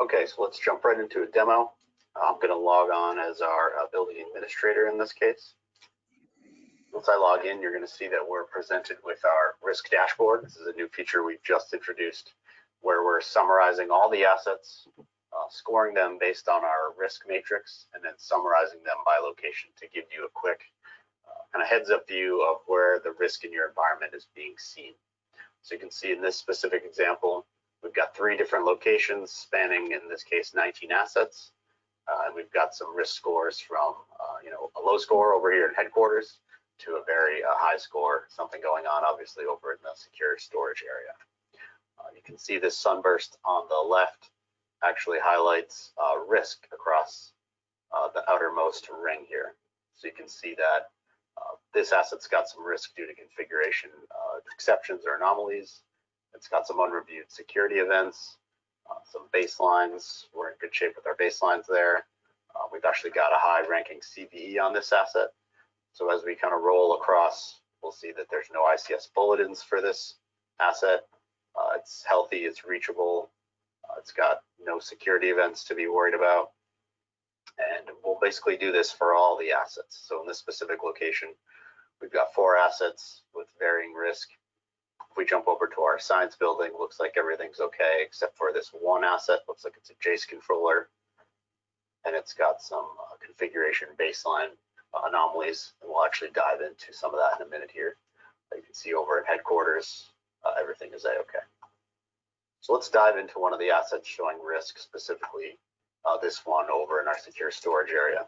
Okay, so let's jump right into a demo. I'm going to log on as our building administrator in this case. Once I log in, you're going to see that we're presented with our risk dashboard. This is a new feature we've just introduced where we're summarizing all the assets, scoring them based on our risk matrix, and then summarizing them by location to give you a quick kind of heads up view of where the risk in your environment is being seen. So you can see in this specific example, we've got 3 different locations spanning, in this case, 19 assets. And we've got some risk scores from a low score over here in headquarters to a very high score, something going on obviously over in the secure storage area. You can see this sunburst on the left actually highlights risk across the outermost ring here. So you can see that this asset's got some risk due to configuration exceptions or anomalies. It's got some unreviewed security events, some baselines. We're in good shape with our baselines there. We've actually got a high ranking CVE on this asset. So as we kind of roll across, we'll see that there's no ICS bulletins for this asset. It's healthy, it's reachable. It's got no security events to be worried about. And we'll basically do this for all the assets. So in this specific location, we've got 4 assets with varying risk. If we jump over to our science building, looks like everything's okay, except for this one asset. Looks like it's a JACE controller, and it's got some configuration baseline anomalies, and we'll actually dive into some of that in a minute here. You can see over at headquarters, everything is okay. So let's dive into one of the assets showing risk, specifically this one over in our secure storage area.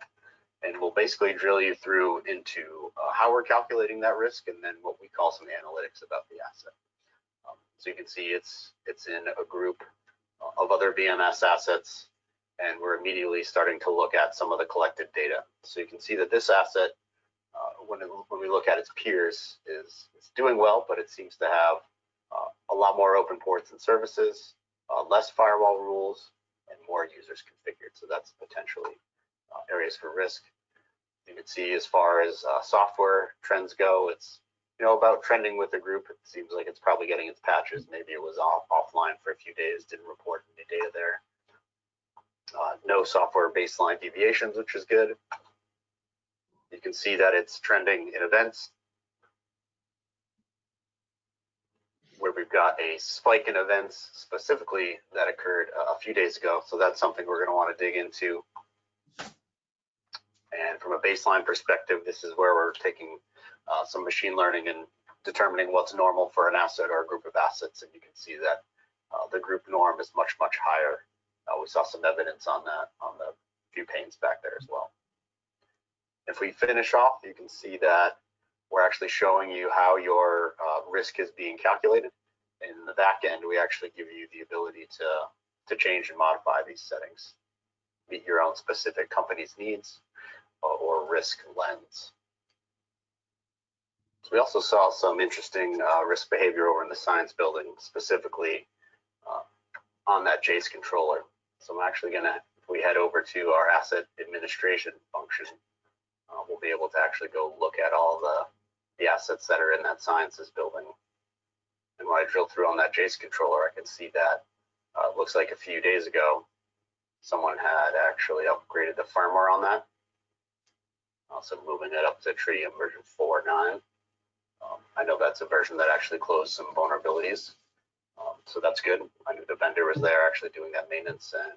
And we'll basically drill you through into how we're calculating that risk, and then what we call some analytics about the asset. So you can see it's in a group of other BMS assets, and we're immediately starting to look at some of the collected data. So you can see that this asset, when we look at its peers, it's doing well, but it seems to have a lot more open ports and services, less firewall rules, and more users configured. So that's potentially areas for risk. You can see as far as software trends go, it's about trending with the group. It seems like it's probably getting its patches. Maybe it was offline for a few days, didn't report any data there. No software baseline deviations, which is good. You can see that it's trending in events, where we've got a spike in events specifically that occurred a few days ago. So that's something we're going to want to dig into. And from a baseline perspective, this is where we're taking some machine learning and determining what's normal for an asset or a group of assets. And you can see that the group norm is much, much higher. We saw some evidence on that on the few panes back there as well. If we finish off, you can see that we're actually showing you how your risk is being calculated. In the back end, we actually give you the ability to change and modify these settings, meet your own specific company's needs or risk lens. So we also saw some interesting risk behavior over in the science building, specifically on that JACE controller. So I'm actually going to, if we head over to our asset administration function, we'll be able to actually go look at all the assets that are in that sciences building. And when I drill through on that JACE controller, I can see that it looks like a few days ago, someone had actually upgraded the firmware on that. Also moving it up to Tritium version 4.9. I know that's a version that actually closed some vulnerabilities. So that's good. I knew the vendor was there actually doing that maintenance, and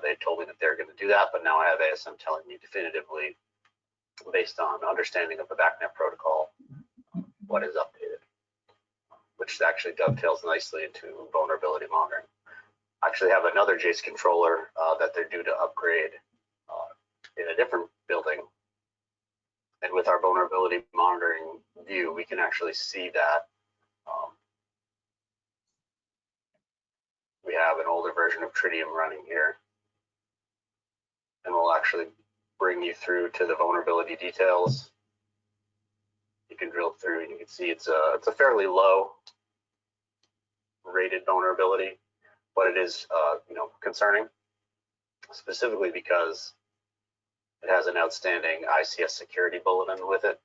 they told me that they're going to do that, but now I have ASM telling me definitively, based on understanding of the BACnet protocol, what is updated, which actually dovetails nicely into vulnerability monitoring. I actually have another Jace controller that they're due to upgrade in a different building. And with our vulnerability monitoring view, we can actually see that we have an older version of Tritium running here. And we'll actually bring you through to the vulnerability details. You can drill through and you can see it's a fairly low rated vulnerability, but it is concerning, specifically because it has an outstanding ICS security bulletin with it.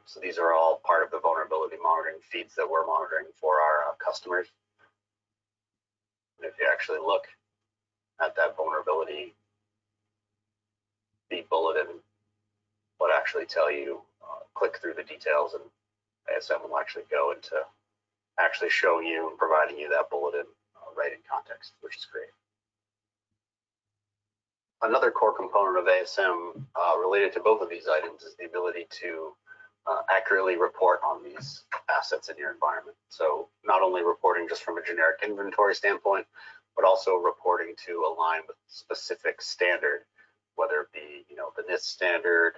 So these are all part of the vulnerability monitoring feeds that we're monitoring for our customers. And if you actually look at that vulnerability feed bulletin, what actually tell you, click through the details, and ASM will actually go into actually showing you and providing you that bulletin right in context, which is great. Another core component of ASM related to both of these items is the ability to accurately report on these assets in your environment. So not only reporting just from a generic inventory standpoint, but also reporting to align with specific standard, whether it be the NIST standard,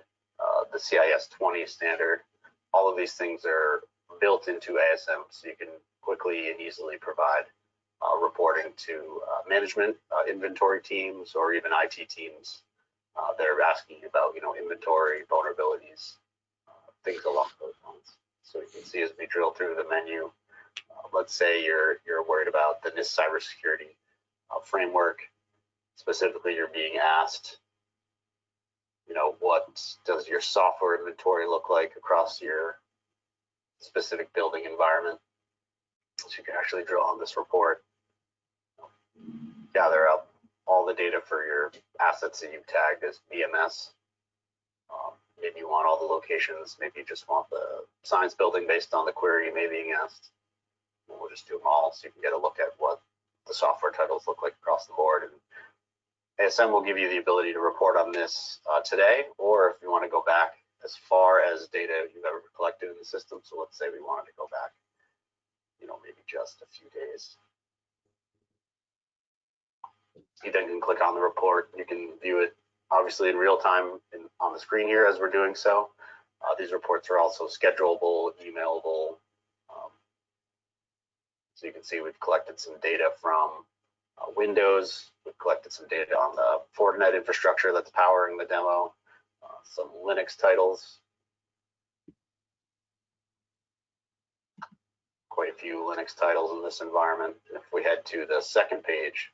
the CIS 20 standard. All of these things are built into ASM, so you can quickly and easily provide reporting to management, inventory teams, or even IT teams that are asking you about inventory vulnerabilities, things along those lines. So you can see as we drill through the menu, let's say you're worried about the NIST cybersecurity framework. Specifically, you're being asked, what does your software inventory look like across your specific building environment? So you can actually drill on this report, gather up all the data for your assets that you've tagged as BMS. Maybe you want all the locations, maybe you just want the science building based on the query you may be being asked. And we'll just do them all so you can get a look at what the software titles look like across the board. And ASM will give you the ability to report on this today, or if you want to go back as far as data you've ever collected in the system. So let's say we wanted to go back, maybe just a few days. You then can click on the report. You can view it obviously in real time on the screen here as we're doing so. These reports are also schedulable, emailable. So you can see we've collected some data from Windows. We've collected some data on the Fortinet infrastructure that's powering the demo, some Linux titles, quite a few Linux titles in this environment. If we head to the second page,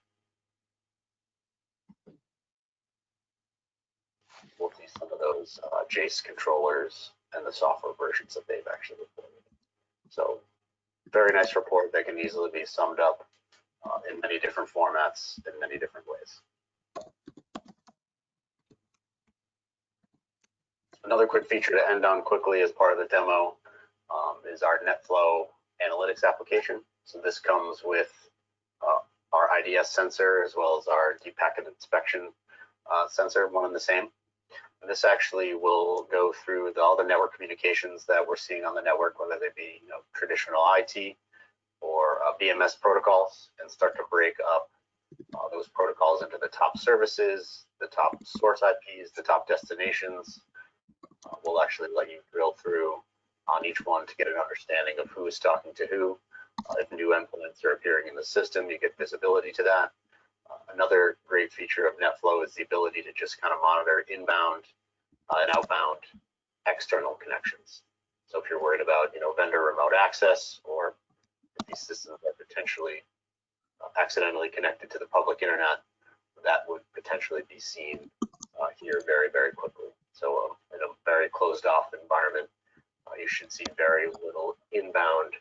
we'll see some of those Jace controllers and the software versions that they've actually reported. So very nice report that can easily be summed up in many different formats, in many different ways. Another quick feature to end on quickly as part of the demo is our NetFlow analytics application. So this comes with our IDS sensor as well as our deep packet inspection sensor, one and the same. And this actually will go through all the network communications that we're seeing on the network, whether they be traditional IT or BMS protocols, and start to break up those protocols into the top services, the top source IPs, the top destinations. We'll actually let you drill through on each one to get an understanding of who is talking to who. If new endpoints are appearing in the system, you get visibility to that. Another great feature of NetFlow is the ability to just kind of monitor inbound and outbound external connections. So if you're worried about vendor remote access, or if these systems are potentially accidentally connected to the public internet, that would potentially be seen here very, very quickly. So in a very closed off environment, you should see very little inbound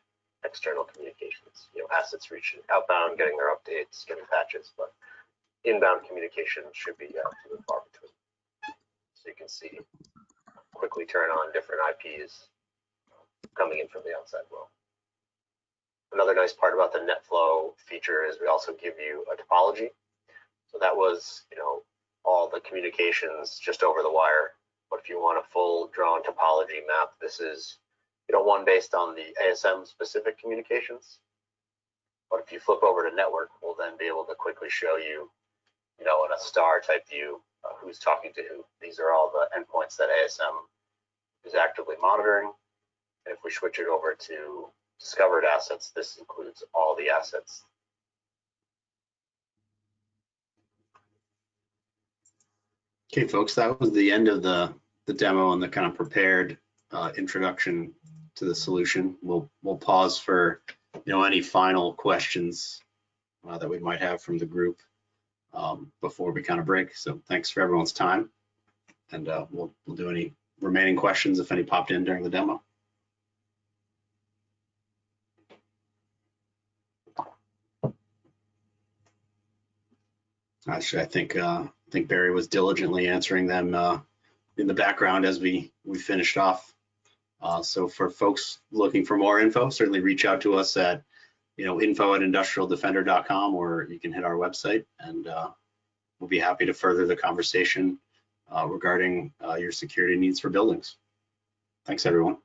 external communications. Assets reaching outbound, getting their updates, getting patches, but inbound communication should be few and far between. So you can see quickly turn on different IPs coming in from the outside world. Another nice part about the NetFlow feature is we also give you a topology. So that was, all the communications just over the wire. But if you want a full drawn topology map, this is, one based on the ASM specific communications. But if you flip over to network, we'll then be able to quickly show you, in a star type view, who's talking to who. These are all the endpoints that ASM is actively monitoring. And if we switch it over to discovered assets, this includes all the assets. Okay, folks, that was the end of the demo and the kind of prepared introduction to the solution. We'll pause for any final questions that we might have from the group before we kind of break. So thanks for everyone's time, and we'll do any remaining questions if any popped in during the demo. Actually, I think Barry was diligently answering them in the background as we finished off. So for folks looking for more info, certainly reach out to us at info@industrialdefender.com, or you can hit our website, and we'll be happy to further the conversation regarding your security needs for buildings. Thanks, everyone.